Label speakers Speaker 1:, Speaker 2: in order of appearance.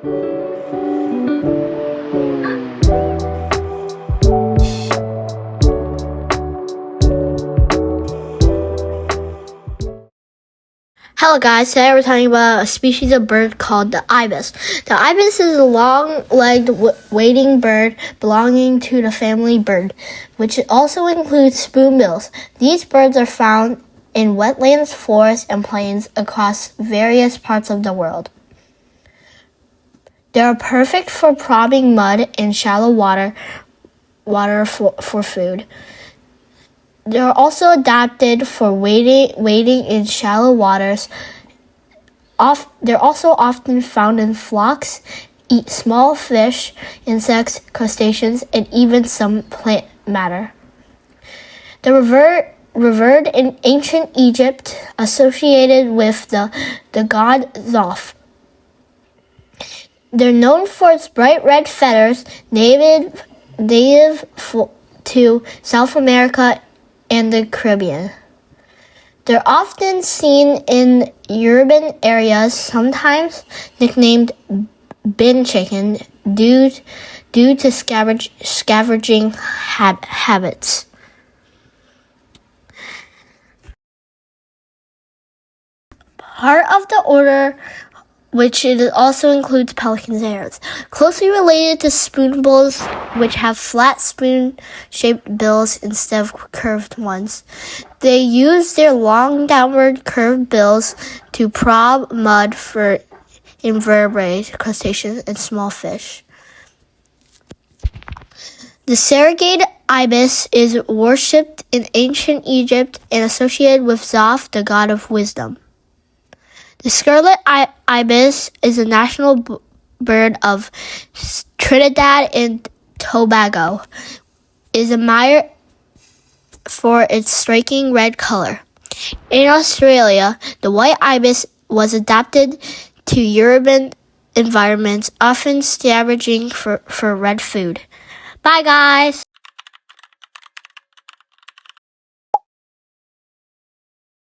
Speaker 1: Hello guys, today we're talking about a species of bird called the ibis. The ibis is a long-legged wading bird belonging to the family bird, which also includes spoonbills. These birds are found in wetlands, forests, and plains across various parts of the world. They are perfect for probing mud in shallow water for food. They are also adapted for wading in shallow waters. They're also often found in flocks, eat small fish, insects, crustaceans, and even some plant matter. They're revered in ancient Egypt, associated with the god Thoth. They're known for its bright red feathers, native to South America and the Caribbean. They're often seen in urban areas, sometimes nicknamed bin chicken due to scavenging habits. Part of the order, which it also includes pelicans and herons, closely related to spoonbills, which have flat spoon-shaped bills instead of curved ones. They use their long downward curved bills to probe mud for invertebrates, crustaceans, and small fish. The Scarlet Ibis is worshipped in ancient Egypt and associated with Thoth, the god of wisdom. The Scarlet Ibis is a national bird of Trinidad and Tobago. It is admired for its striking red color. In Australia, the White Ibis was adapted to urban environments, often scavenging for red food. Bye, guys!